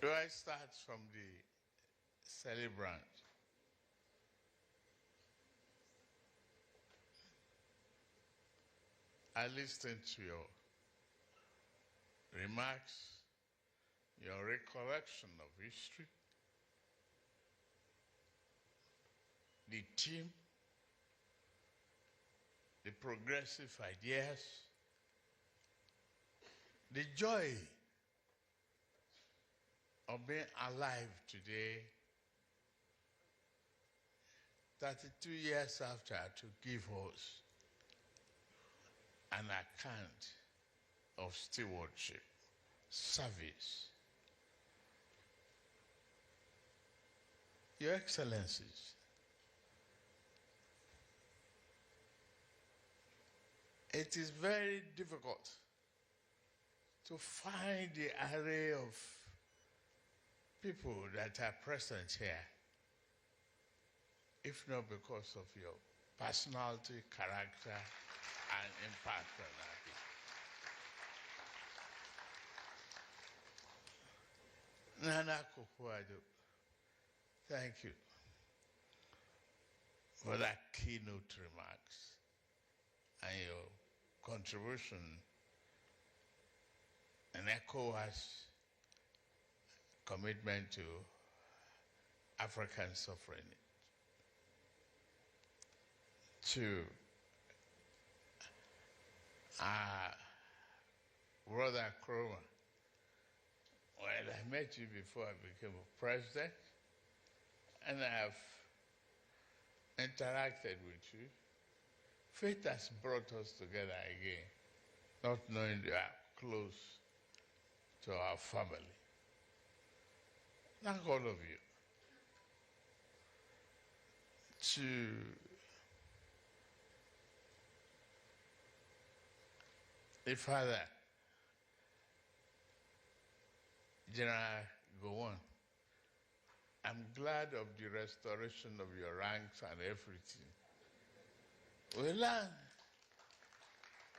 Do I start from the celebrant? I listened to your remarks, your recollection of history, the theme, the progressive ideas, the joy of being alive today, 32 years after, to give us an account of stewardship, service. Your Excellencies, it is very difficult to find the array of people that are present here, if not because of your personality, character, and impact on our people. Nana Kufuado, thank you for that keynote remarks and your contribution and ECOWAS commitment to African sovereignty, to our brother Kroma. Well, I met you before I became a president, and I have interacted with you. Fate has brought us together again, not knowing you are close to our family. Thank all of you. To the father, General Gowon, I'm glad of the restoration of your ranks and everything.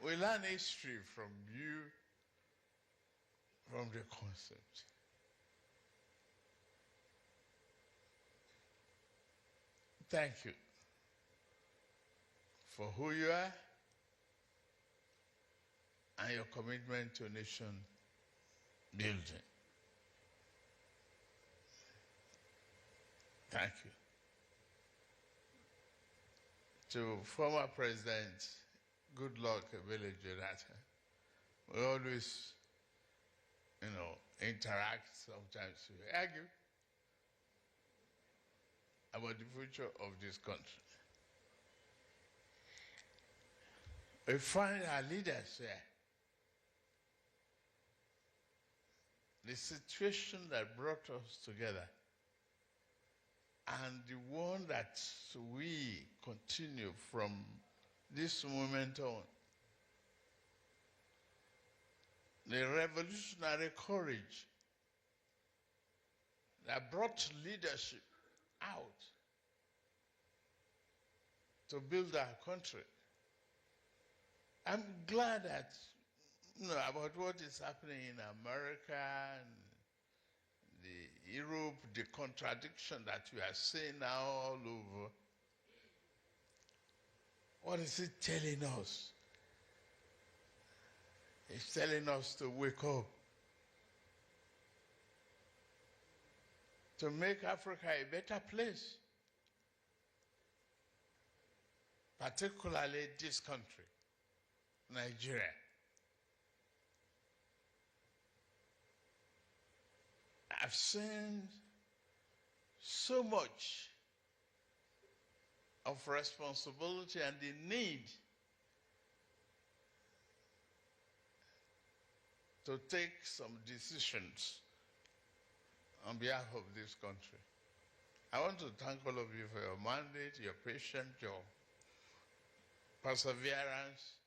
We learn history from you, from the concept. Thank you for who you are and your commitment to nation building. Thank you. To former President Goodluck Ebele Jonathan, we always, interact, sometimes we argue about the future of this country. We find our leaders here. The situation that brought us together and the one that we continue from this moment on. The revolutionary courage that brought leadership out to build our country. I'm glad that, about what is happening in America and the Europe, the contradiction that we are seeing now all over. What is it telling us? It's telling us to wake up, to make Africa a better place, particularly this country, Nigeria. I've seen so much of responsibility and the need to take some decisions on behalf of this country. I want to thank all of you for your mandate, your patience, your perseverance.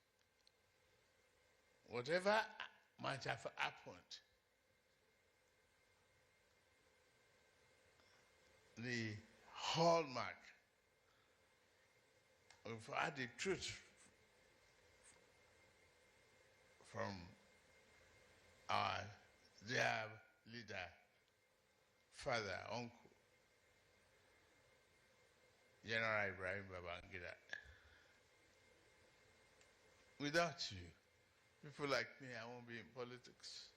Whatever might have happened, the hallmark of had the truth from our dear leader, father, uncle, General Ibrahim Babangida. Without you, people like me, I won't be in politics.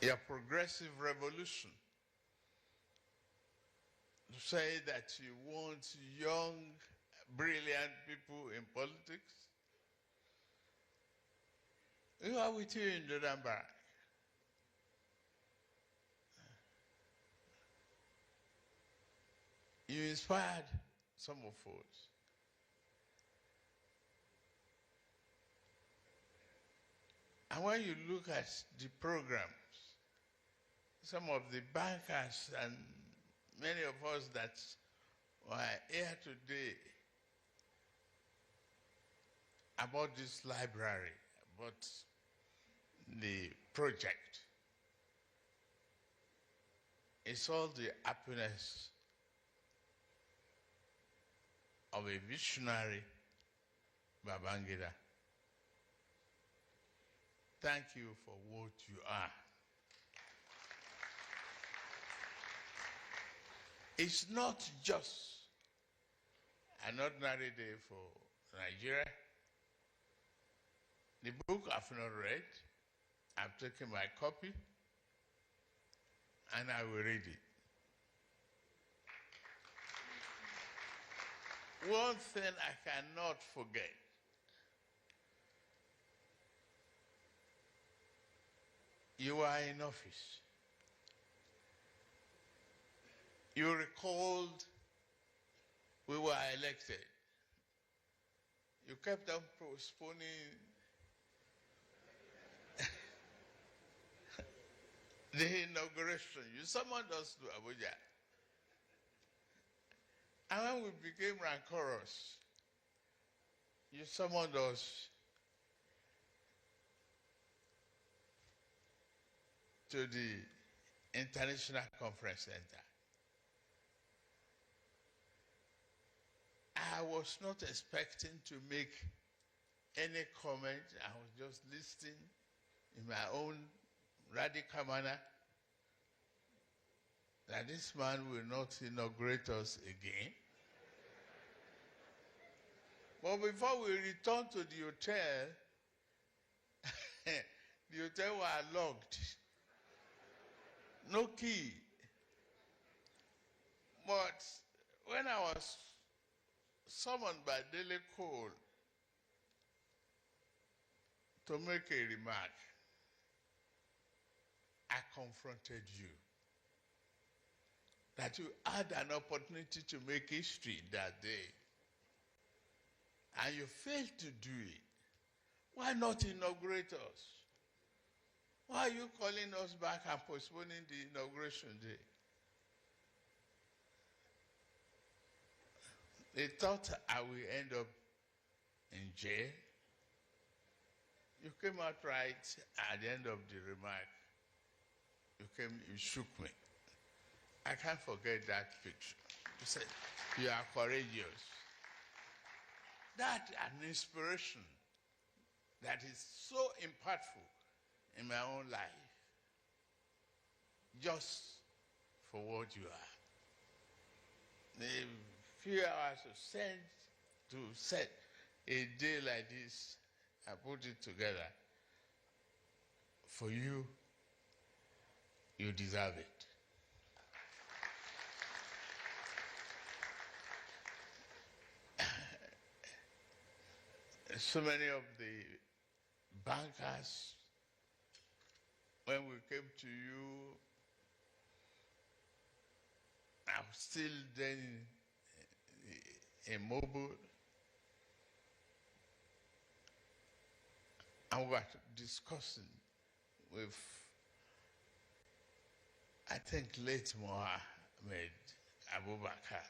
Your progressive revolution, to say that you want young, brilliant people in politics, we are with you in the Dambara. You inspired some of us. And when you look at the programs, some of the bankers and many of us that were here today about this library, about the project, it's all the happiness of a visionary Babangida. Thank you for what you are. It's not just an ordinary day for Nigeria. The book I've not read, I've taken my copy, and I will read it. One thing I cannot forget, you were in office. You recalled we were elected. You kept on postponing the inauguration. You summoned us to Abuja. And when we became rancorous, you summoned us to the International Conference Center. I was not expecting to make any comment. I was just listening in my own radical manner that this man will not inaugurate us again. But before we returned to the hotel, the hotel was locked. No key. But when I was summoned by Daily Cole to make a remark, I confronted you. That you had an opportunity to make history that day. And you failed to do it. Why not inaugurate us? Why are you calling us back and postponing the inauguration day? They thought I will end up in jail. You came out right at the end of the remark. You shook me. I can't forget that picture. You said, you are courageous. That's an inspiration that is so impactful in my own life. Just for what you are. The few hours to set a day like this, I put it together. For you, you deserve it. So many of the bankers, when we came to you, I was still then immobile. And we were discussing with, I think, late Mohammed Abubakar,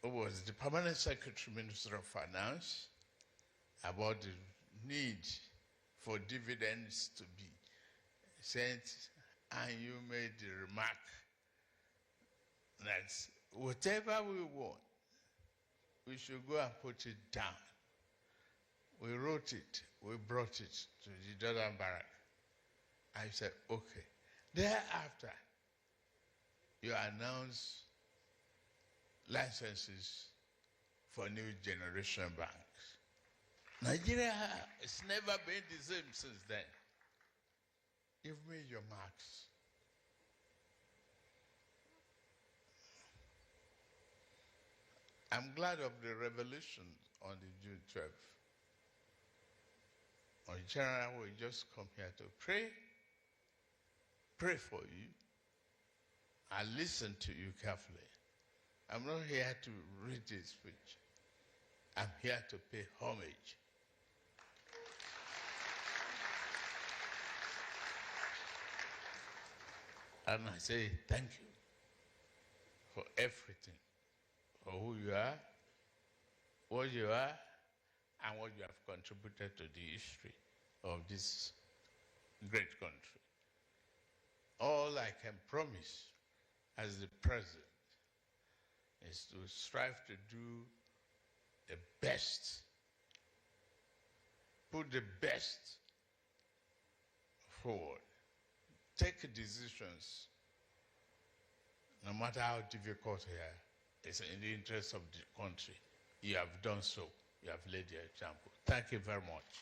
who was the Permanent Secretary Minister of Finance, about the need for dividends to be sent, and you made the remark that whatever we want, we should go and put it down. We wrote it, we brought it to the Jordan Barrack. I said, okay. Thereafter, you announce licenses for new generation banks. Nigeria has never been the same since then. Give me your marks. I'm glad of the revolution on the June 12th. On general, we just come here to pray for you, and listen to you carefully. I'm not here to read this speech. I'm here to pay homage. And I say thank you for everything, for who you are, what you are, and what you have contributed to the history of this great country. All I can promise as the president is to strive to do the best, put the best forward, take decisions, no matter how difficult here, it's in the interest of the country. You have done so. You have laid the example. Thank you very much.